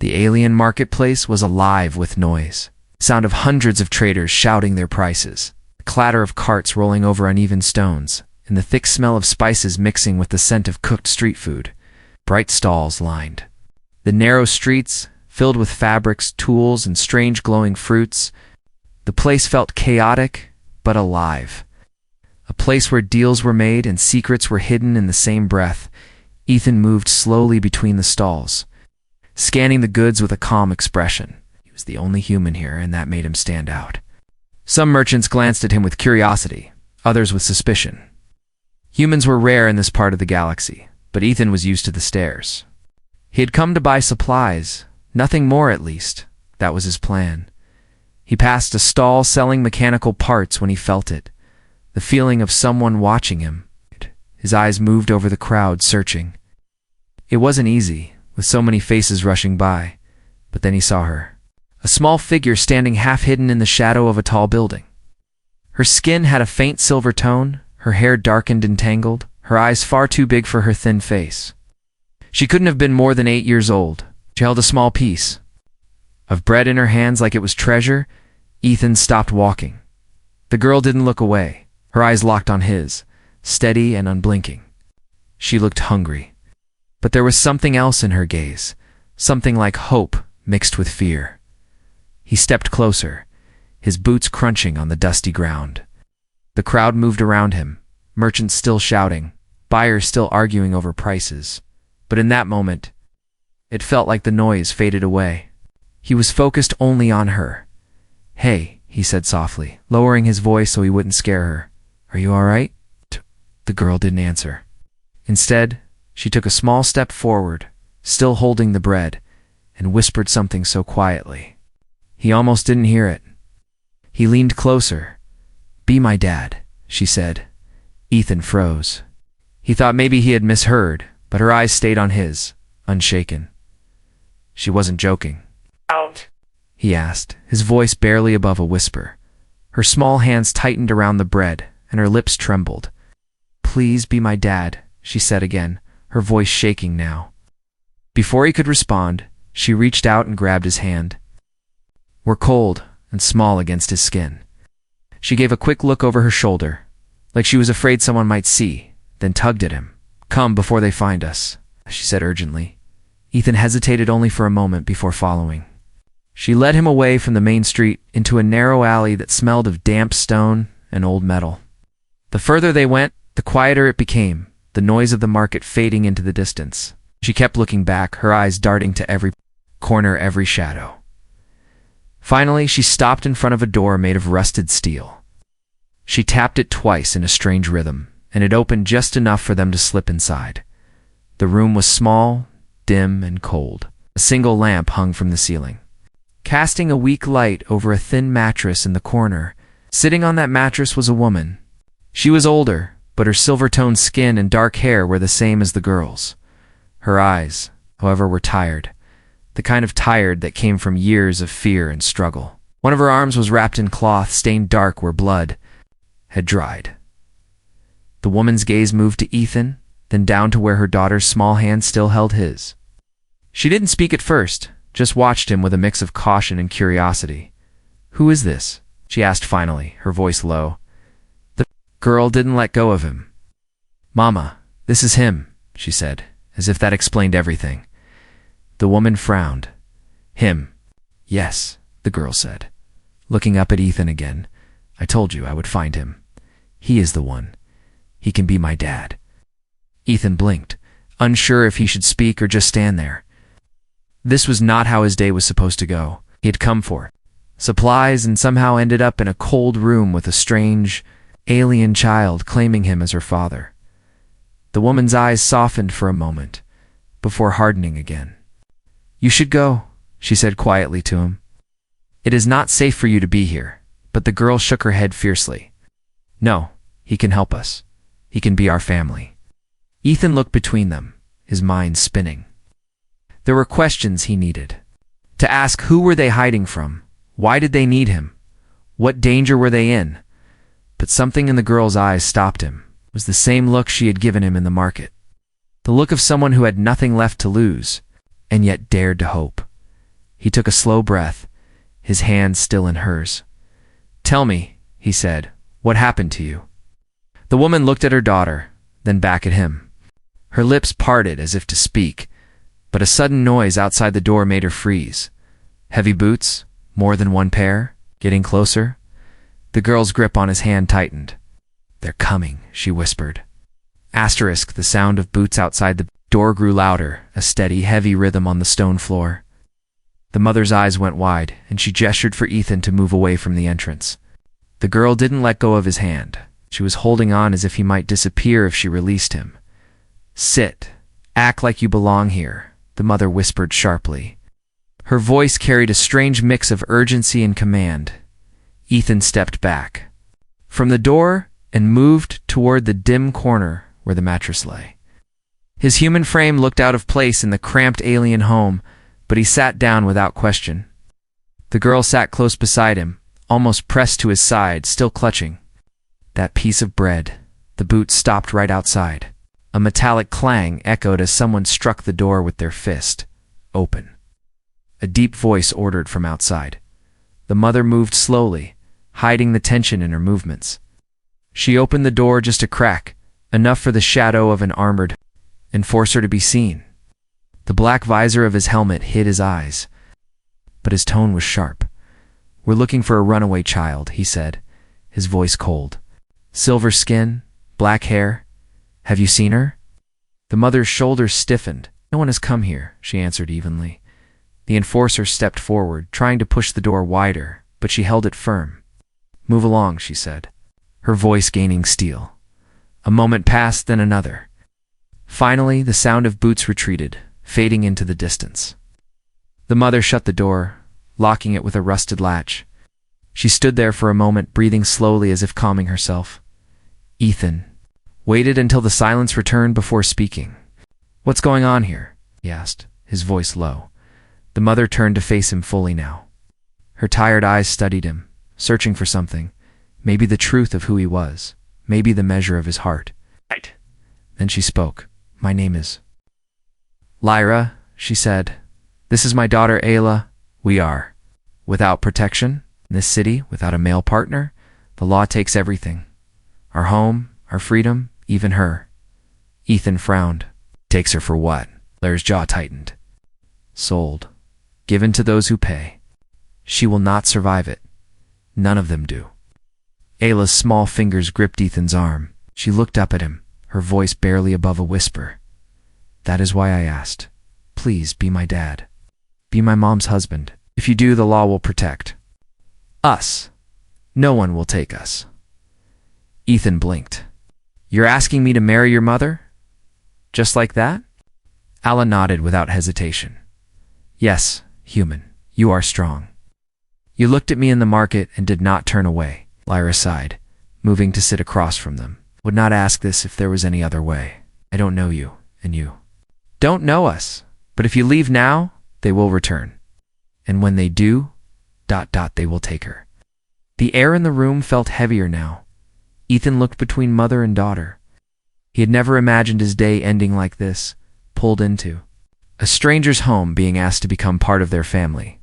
The alien marketplace was alive with noise. The sound of hundreds of traders shouting their prices, the clatter of carts rolling over uneven stones, and the thick smell of spices mixing with the scent of cooked street food. Bright stalls lined the narrow streets, filled with fabrics, tools, and strange glowing fruits. The place felt chaotic, but alive. A place where deals were made and secrets were hidden in the same breath. Ethan moved slowly between the stalls, scanning the goods with a calm expression. He was the only human here, and that made him stand out. Some merchants glanced at him with curiosity, others with suspicion. Humans were rare in this part of the galaxy, but Ethan was used to the stares. He had come to buy supplies, nothing more at least. That was his plan. He passed a stall selling mechanical parts when he felt it, the feeling of someone watching him. His eyes moved over the crowd, searching. It wasn't easy, with so many faces rushing by, but then he saw her. A small figure standing half-hidden in the shadow of a tall building. Her skin had a faint silver tone, her hair darkened and tangled, her eyes far too big for her thin face. She couldn't have been more than 8 years old. She held a small piece of bread in her hands like it was treasure. Ethan stopped walking. The girl didn't look away, her eyes locked on his, steady and unblinking. She looked hungry. But there was something else in her gaze, something like hope mixed with fear. He stepped closer, his boots crunching on the dusty ground. The crowd moved around him, merchants still shouting, buyers still arguing over prices. But in that moment, it felt like the noise faded away. He was focused only on her. "Hey," he said softly, lowering his voice so he wouldn't scare her. "Are you all right?" The girl didn't answer. Instead, she took a small step forward, still holding the bread, and whispered something so quietly. He almost didn't hear it. He leaned closer. "Be my dad," she said. Ethan froze. He thought maybe he had misheard, but her eyes stayed on his, unshaken. She wasn't joking. "Out?" he asked, his voice barely above a whisper. Her small hands tightened around the bread, and her lips trembled. "Please be my dad," she said again, her voice shaking now. Before he could respond, she reached out and grabbed his hand. Were cold and small against his skin. She gave a quick look over her shoulder, like she was afraid someone might see, then tugged at him. "Come before they find us," she said urgently. Ethan hesitated only for a moment before following. She led him away from the main street into a narrow alley that smelled of damp stone and old metal. The further they went, the quieter it became, the noise of the market fading into the distance. She kept looking back, her eyes darting to every corner, every shadow. Finally, she stopped in front of a door made of rusted steel. She tapped it twice in a strange rhythm, and it opened just enough for them to slip inside. The room was small, dim, and cold. A single lamp hung from the ceiling, casting a weak light over a thin mattress in the corner. Sitting on that mattress was a woman. She was older, but her silver-toned skin and dark hair were the same as the girl's. Her eyes, however, were tired, the kind of tired that came from years of fear and struggle. One of her arms was wrapped in cloth stained dark where blood had dried. The woman's gaze moved to Ethan, then down to where her daughter's small hand still held his. She didn't speak at first, just watched him with a mix of caution and curiosity. "Who is this?" she asked finally, her voice low. The girl didn't let go of him. "Mama, this is him," she said, as if that explained everything. The woman frowned. "Him?" "Yes," the girl said, looking up at Ethan again. "I told you I would find him. He is the one. He can be my dad." Ethan blinked, unsure if he should speak or just stand there. This was not how his day was supposed to go. He had come for supplies and somehow ended up in a cold room with a strange, alien child claiming him as her father. The woman's eyes softened for a moment, before hardening again. "You should go," she said quietly to him. "It is not safe for you to be here." But the girl shook her head fiercely. "No, he can help us. He can be our family." Ethan looked between them, his mind spinning. There were questions he needed to ask. Who were they hiding from? Why did they need him? What danger were they in? But something in the girl's eyes stopped him. It was the same look she had given him in the market. The look of someone who had nothing left to lose, and yet dared to hope. He took a slow breath, his hand still in hers. "Tell me," he said, "what happened to you?" The woman looked at her daughter, then back at him. Her lips parted as if to speak, but a sudden noise outside the door made her freeze. Heavy boots? More than one pair? Getting closer? The girl's grip on his hand tightened. "They're coming," she whispered. Asterisk, the sound of boots outside the door grew louder, a steady, heavy rhythm on the stone floor. The mother's eyes went wide, and she gestured for Ethan to move away from the entrance. The girl didn't let go of his hand. She was holding on as if he might disappear if she released him. "Sit. Act like you belong here," the mother whispered sharply. Her voice carried a strange mix of urgency and command. Ethan stepped back from the door and moved toward the dim corner where the mattress lay. His human frame looked out of place in the cramped alien home, but he sat down without question. The girl sat close beside him, almost pressed to his side, still clutching. That piece of bread. The boots stopped right outside. A metallic clang echoed as someone struck the door with their fist. "Open." A deep voice ordered from outside. The mother moved slowly, hiding the tension in her movements. She opened the door just a crack, enough for the shadow of an armored enforcer to be seen. The black visor of his helmet hid his eyes, but his tone was sharp. "We're looking for a runaway child," he said, his voice cold. "Silver skin, black hair. Have you seen her?" The mother's shoulders stiffened. "No one has come here," she answered evenly. The enforcer stepped forward, trying to push the door wider, but she held it firm. "Move along," she said, her voice gaining steel. A moment passed, then another. Finally, the sound of boots retreated, fading into the distance. The mother shut the door, locking it with a rusted latch. She stood there for a moment, breathing slowly as if calming herself. Ethan waited until the silence returned before speaking. "What's going on here?" he asked, his voice low. The mother turned to face him fully now. Her tired eyes studied him, searching for something, maybe the truth of who he was, maybe the measure of his heart. "Right." Then she spoke. "My name is Lyra," she said. "This is my daughter Ayla. We are without protection in this city, without a male partner. The law takes everything. Our home, our freedom, even her." Ethan frowned. "Takes her for what?" Lyra's jaw tightened. "Sold. Given to those who pay. She will not survive it. None of them do." Ayla's small fingers gripped Ethan's arm. She looked up at him, her voice barely above a whisper. "That is why I asked. Please be my dad. Be my mom's husband. If you do, the law will protect us. No one will take us." Ethan blinked. "You're asking me to marry your mother? Just like that?" Alla nodded without hesitation. "Yes, human, you are strong. You looked at me in the market and did not turn away." Lyra sighed, moving to sit across from them. "Would not ask this if there was any other way. I don't know you, and you don't know us. But if you leave now, they will return. And when they do, ... they will take her." The air in the room felt heavier now. Ethan looked between mother and daughter. He had never imagined his day ending like this, pulled into a stranger's home, being asked to become part of their family.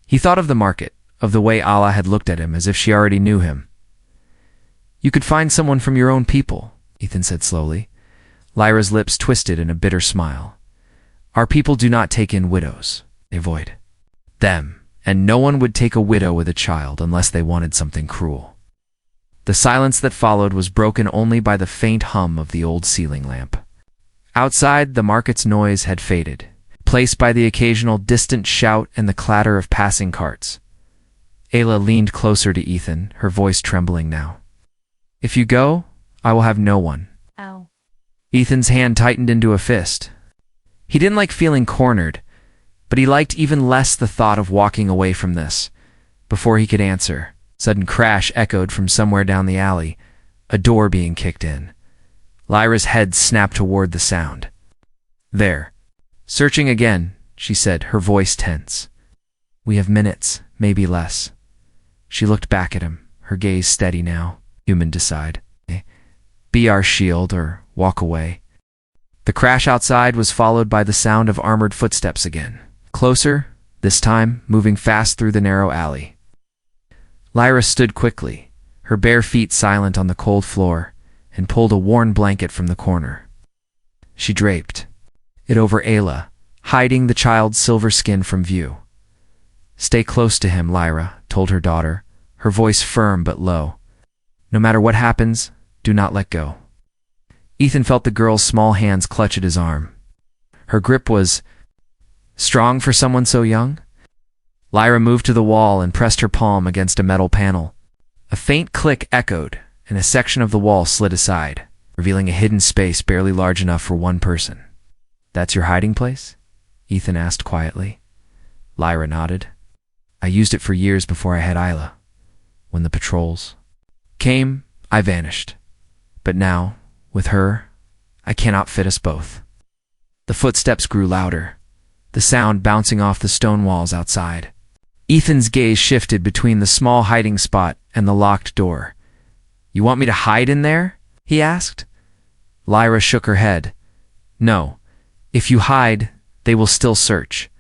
He thought of the market, of the way Allah had looked at him as if she already knew him. "You could find someone from your own people," Ethan said slowly. Lyra's lips twisted in a bitter smile. "Our people do not take in widows. They avoid them, and no one would take a widow with a child unless they wanted something cruel." The silence that followed was broken only by the faint hum of the old ceiling lamp. Outside, the market's noise had faded, placed by the occasional distant shout and the clatter of passing carts. Ayla leaned closer to Ethan, her voice trembling now. "If you go, I will have no one." Ow. Ethan's hand tightened into a fist. He didn't like feeling cornered, but he liked even less the thought of walking away from this. Before he could answer, sudden crash echoed from somewhere down the alley, a door being kicked in. Lyra's head snapped toward the sound. "There. Searching again," she said, her voice tense. "We have minutes, maybe less." She looked back at him, her gaze steady now. "Human, decide. Be our shield or walk away." The crash outside was followed by the sound of armored footsteps again. Closer, this time moving fast through the narrow alley. Lyra stood quickly, her bare feet silent on the cold floor, and pulled a worn blanket from the corner. She draped it over Ayla, hiding the child's silver skin from view. "Stay close to him," Lyra told her daughter, her voice firm but low. "No matter what happens, do not let go." Ethan felt the girl's small hands clutch at his arm. Her grip was strong for someone so young. Lyra moved to the wall and pressed her palm against a metal panel. A faint click echoed, and a section of the wall slid aside, revealing a hidden space barely large enough for one person. "That's your hiding place?" Ethan asked quietly. Lyra nodded. "I used it for years before I had Ayla. When the patrols came, I vanished. But now, with her, I cannot fit us both." The footsteps grew louder, the sound bouncing off the stone walls outside. Ethan's gaze shifted between the small hiding spot and the locked door. "You want me to hide in there?" he asked. Lyra shook her head. "No. If you hide, they will still search.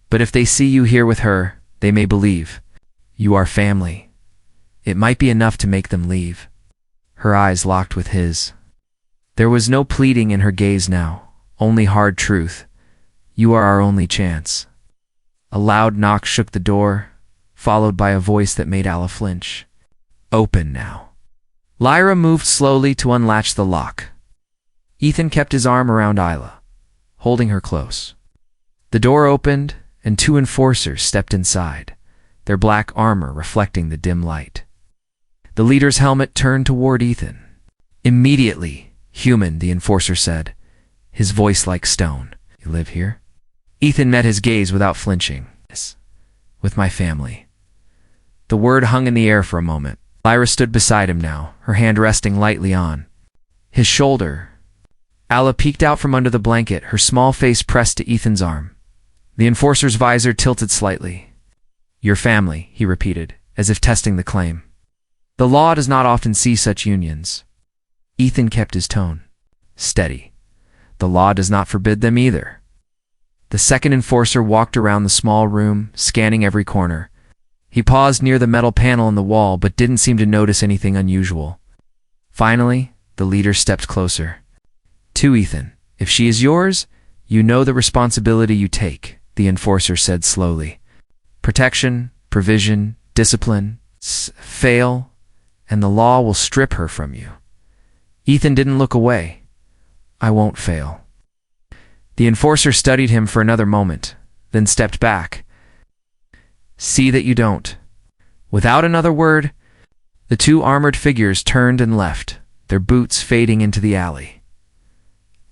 But if they see you here with her, they may believe. You are family. It might be enough to make them leave." Her eyes locked with his. There was no pleading in her gaze now, only hard truth. "You are our only chance." A loud knock shook the door, followed by a voice that made Ayla flinch. "Open now." Lyra moved slowly to unlatch the lock. Ethan kept his arm around Ayla, holding her close. The door opened, and two enforcers stepped inside, their black armor reflecting the dim light. The leader's helmet turned toward Ethan. "Immediately, human," the enforcer said, his voice like stone. "You live here?" Ethan met his gaze without flinching. "Yes, with my family." The word hung in the air for a moment. Lyra stood beside him now, her hand resting lightly on his shoulder. Ayla peeked out from under the blanket, her small face pressed to Ethan's arm. The enforcer's visor tilted slightly. "Your family," he repeated, as if testing the claim. "The law does not often see such unions." Ethan kept his tone steady. "The law does not forbid them either." The second enforcer walked around the small room, scanning every corner. He paused near the metal panel in the wall, but didn't seem to notice anything unusual. Finally, the leader stepped closer. "To Ethan, if she is yours, you know the responsibility you take," the enforcer said slowly. "Protection, provision, discipline, fail, and the law will strip her from you." Ethan didn't look away. "I won't fail." The enforcer studied him for another moment, then stepped back. "See that you don't." Without another word, the two armored figures turned and left, their boots fading into the alley.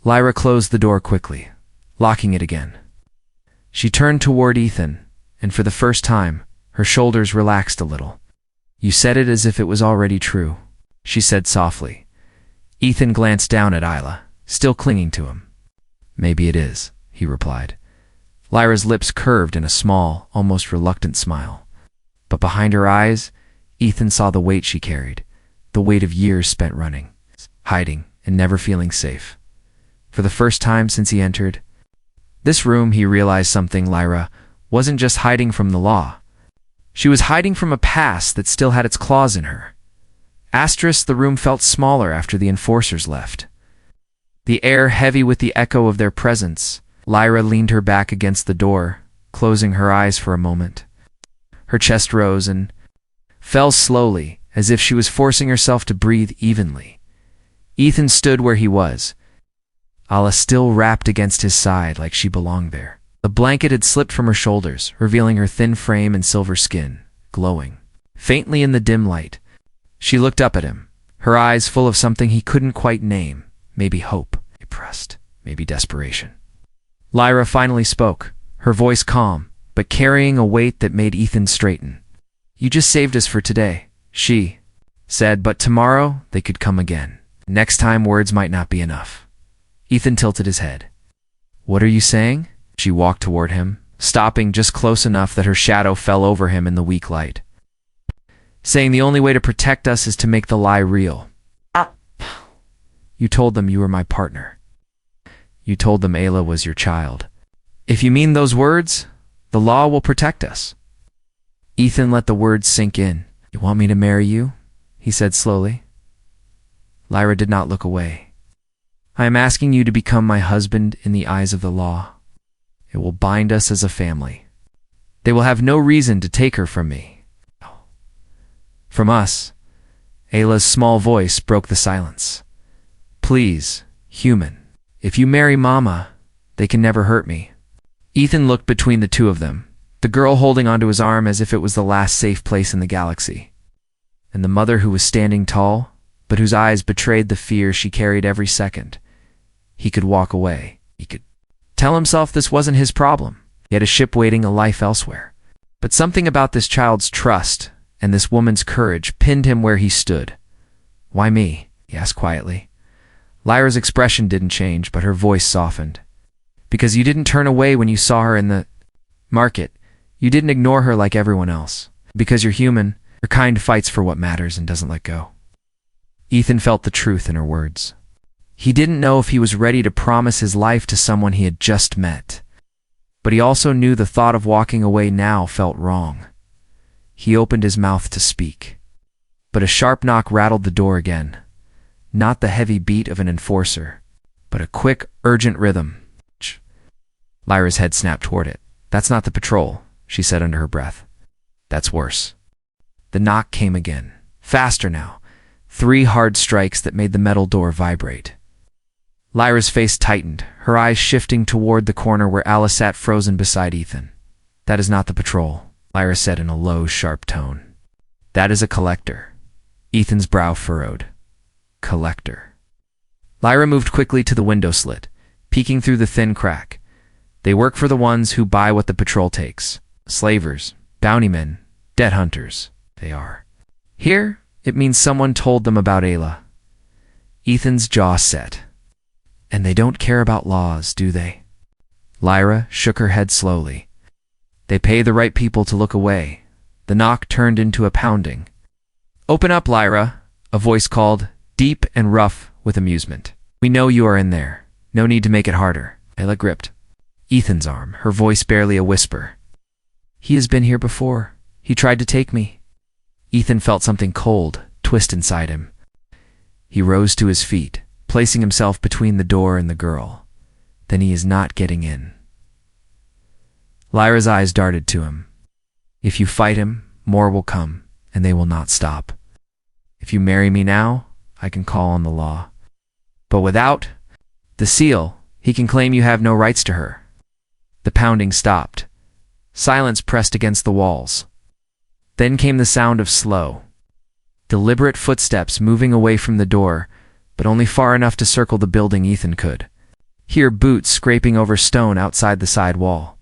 Lyra closed the door quickly, locking it again. She turned toward Ethan, and for the first time, her shoulders relaxed a little. "You said it as if it was already true," she said softly. Ethan glanced down at Ayla, still clinging to him. "Maybe it is," he replied. Lyra's lips curved in a small, almost reluctant smile. But behind her eyes, Ethan saw the weight she carried, the weight of years spent running, hiding, and never feeling safe. For the first time since he entered this room, he realized something. Lyra wasn't just hiding from the law. She was hiding from a past that still had its claws in her. The room felt smaller after the enforcers left. The air heavy with the echo of their presence. Lyra leaned her back against the door, closing her eyes for a moment. Her chest rose and fell slowly, as if she was forcing herself to breathe evenly. Ethan stood where he was, Ayla still wrapped against his side like she belonged there. The blanket had slipped from her shoulders, revealing her thin frame and silver skin, glowing faintly in the dim light. She looked up at him, her eyes full of something he couldn't quite name. Maybe hope, depressed, maybe desperation. Lyra finally spoke, her voice calm, but carrying a weight that made Ethan straighten. "You just saved us for today," she said, "but tomorrow they could come again. Next time words might not be enough." Ethan tilted his head. "What are you saying?" She walked toward him, stopping just close enough that her shadow fell over him in the weak light. "Saying the only way to protect us is to make the lie real. You told them you were my partner. You told them Ayla was your child. If you mean those words, The law will protect us. Ethan let the words sink in. You want me to marry you? He said slowly. Lyra did not look away. I am asking you to become my husband in the eyes of the law. It will bind us as a family. They will have no reason to take her from me. From us. Ayla's small voice broke the silence. Please, human, if you marry Mama, they can never hurt me. Ethan looked between the two of them, the girl holding onto his arm as if it was the last safe place in the galaxy, and the mother who was standing tall, but whose eyes betrayed the fear she carried every second. He could walk away. He could tell himself this wasn't his problem. He had a ship waiting, a life elsewhere. But something about this child's trust and this woman's courage pinned him where he stood. Why me? He asked quietly. Lyra's expression didn't change, but her voice softened. Because you didn't turn away when you saw her in the market. You didn't ignore her like everyone else. Because you're human, your kind fights for what matters and doesn't let go. Ethan felt the truth in her words. He didn't know if he was ready to promise his life to someone he had just met. But he also knew the thought of walking away now felt wrong. He opened his mouth to speak. But a sharp knock rattled the door again. Not the heavy beat of an enforcer, but a quick, urgent rhythm. Lyra's head snapped toward it. That's not the patrol, she said under her breath. That's worse. The knock came again. Faster now. 3 hard strikes that made the metal door vibrate. Lyra's face tightened, her eyes shifting toward the corner where Alice sat frozen beside Ethan. That is not the patrol, Lyra said in a low, sharp tone. That is a collector. Ethan's brow furrowed. Collector. Lyra moved quickly to the window slit, peeking through the thin crack. They work for the ones who buy what the patrol takes. Slavers, bountymen, debt hunters, they are. Here, it means someone told them about Ayla. Ethan's jaw set. And they don't care about laws, do they? Lyra shook her head slowly. They pay the right people to look away. The knock turned into a pounding. Open up, Lyra, a voice called, deep and rough with amusement. We know you are in there. No need to make it harder. Ayla gripped Ethan's arm, her voice barely a whisper. He has been here before. He tried to take me. Ethan felt something cold twist inside him. He rose to his feet, placing himself between the door and the girl. Then he is not getting in. Lyra's eyes darted to him. If you fight him, more will come, and they will not stop. If you marry me now, I can call on the law. But without the seal, he can claim you have no rights to her. The pounding stopped. Silence pressed against the walls. Then came the sound of slow, deliberate footsteps moving away from the door, but only far enough to circle the building Ethan could hear boots scraping over stone outside the side wall.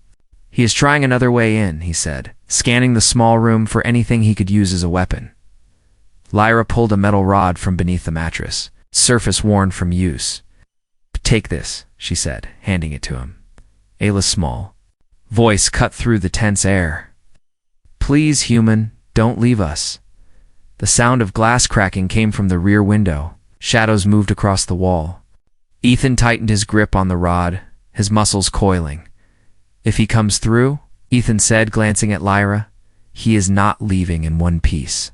He is trying another way in, he said, scanning the small room for anything he could use as a weapon. Lyra pulled a metal rod from beneath the mattress, surface worn from use. Take this, she said, handing it to him. Ayla's small voice cut through the tense air. Please, human, don't leave us. The sound of glass cracking came from the rear window. Shadows moved across the wall. Ethan tightened his grip on the rod, his muscles coiling. If he comes through, Ethan said, glancing at Lyra, he is not leaving in one piece.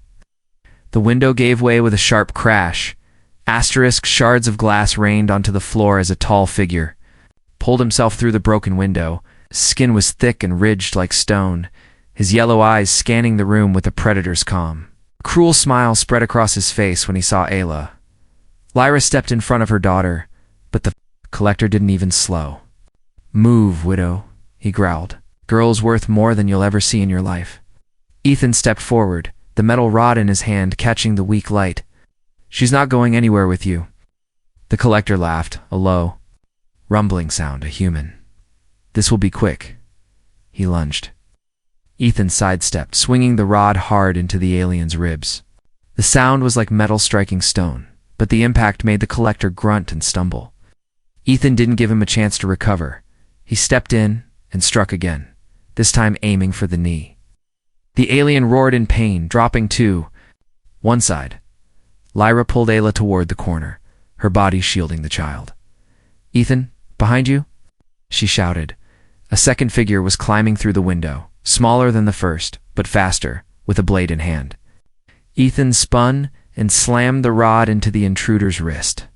The window gave way with a sharp crash. Asterisk shards of glass rained onto the floor as a tall figure pulled himself through the broken window. His skin was thick and ridged like stone, his yellow eyes scanning the room with a predator's calm. A cruel smile spread across his face when he saw Ayla. Lyra stepped in front of her daughter, but the collector didn't even slow. Move, widow, he growled. Girl's worth more than you'll ever see in your life. Ethan stepped forward, the metal rod in his hand catching the weak light. She's not going anywhere with you. The collector laughed, a low, rumbling sound, a human. This will be quick. He lunged. Ethan sidestepped, swinging the rod hard into the alien's ribs. The sound was like metal striking stone, but the impact made the collector grunt and stumble. Ethan didn't give him a chance to recover. He stepped in and struck again, this time aiming for the knee. The alien roared in pain, dropping to one side. Lyra pulled Ayla toward the corner, her body shielding the child. Ethan, behind you? She shouted, A second figure was climbing through the window, smaller than the first, but faster, with a blade in hand. Ethan spun and slammed the rod into the intruder's wrist.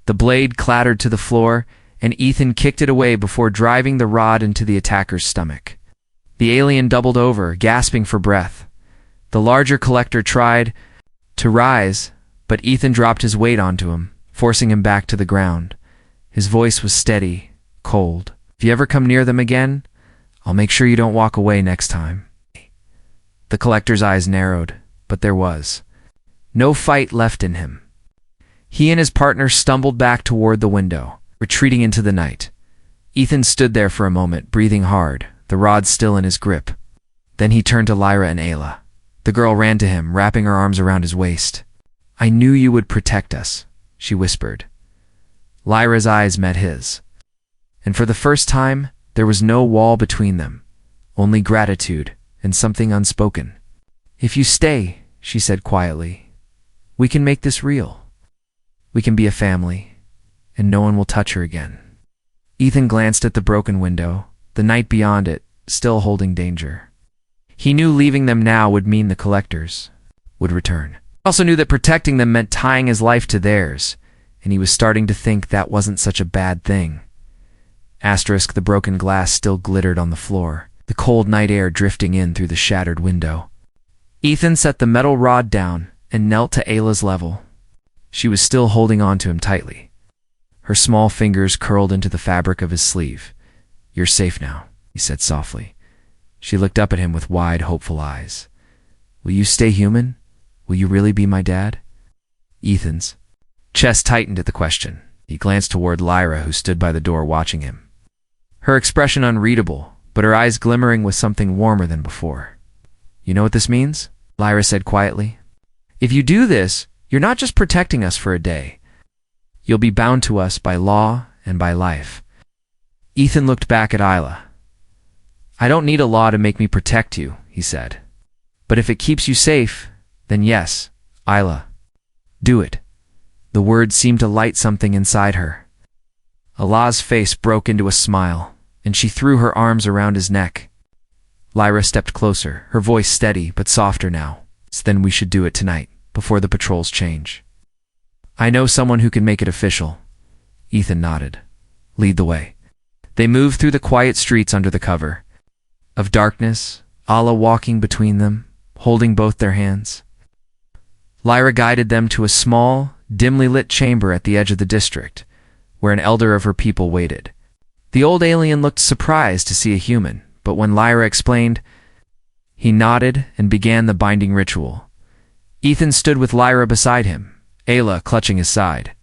The blade clattered to the floor, and Ethan kicked it away before driving the rod into the attacker's stomach. The alien doubled over, gasping for breath. The larger collector tried to rise, but Ethan dropped his weight onto him, forcing him back to the ground. His voice was steady, cold. If you ever come near them again, I'll make sure you don't walk away next time. The collector's eyes narrowed, but there was no fight left in him. He and his partner stumbled back toward the window, retreating into the night. Ethan stood there for a moment, breathing hard, the rod still in his grip. Then he turned to Lyra and Ayla. The girl ran to him, wrapping her arms around his waist. "I knew you would protect us," she whispered. Lyra's eyes met his. And for the first time, there was no wall between them, only gratitude and something unspoken. "If you stay," she said quietly, "we can make this real. We can be a family, and no one will touch her again." Ethan glanced at the broken window, the night beyond it, still holding danger. He knew leaving them now would mean the collectors would return. He also knew that protecting them meant tying his life to theirs, and he was starting to think that wasn't such a bad thing. The broken glass still glittered on the floor, the cold night air drifting in through the shattered window. Ethan set the metal rod down and knelt to Ayla's level. She was still holding on to him tightly. Her small fingers curled into the fabric of his sleeve. "You're safe now," he said softly. She looked up at him with wide, hopeful eyes. "Will you stay human? Will you really be my dad?" Ethan's chest tightened at the question. He glanced toward Lyra, who stood by the door watching him. Her expression unreadable, but her eyes glimmering with something warmer than before. "You know what this means?" Lyra said quietly. "If you do this, you're not just protecting us for a day. You'll be bound to us by law and by life." Ethan looked back at Ayla. "I don't need a law to make me protect you," he said. "But if it keeps you safe, then yes, Ayla, do it." The words seemed to light something inside her. Allah's face broke into a smile, and she threw her arms around his neck. Lyra stepped closer, her voice steady but softer now. "Then we should do it tonight, before the patrols change." "I know someone who can make it official." Ethan nodded. "Lead the way." They moved through the quiet streets under the cover of darkness, Allah walking between them, holding both their hands. Lyra guided them to a small, dimly lit chamber at the edge of the district, where an elder of her people waited. The old alien looked surprised to see a human, but when Lyra explained, he nodded and began the binding ritual. Ethan stood with Lyra beside him, Ayla clutching his side.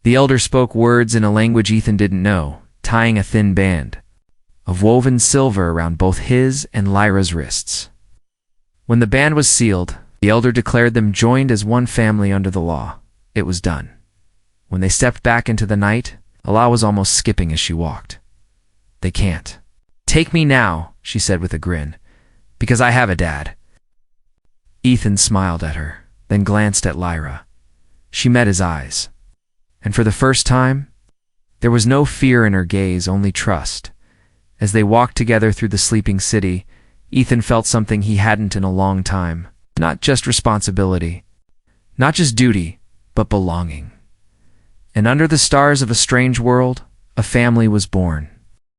The elder spoke words in a language Ethan didn't know, tying a thin band of woven silver around both his and Lyra's wrists. When the band was sealed, the elder declared them joined as one family under the law. It was done. When they stepped back into the night, Allah was almost skipping as she walked. "They can't. Take me now," she said with a grin, "because I have a dad." Ethan smiled at her, then glanced at Lyra. She met his eyes. And for the first time, there was no fear in her gaze, only trust. As they walked together through the sleeping city, Ethan felt something he hadn't in a long time. Not just responsibility, not just duty, but belonging. And under the stars of a strange world, a family was born.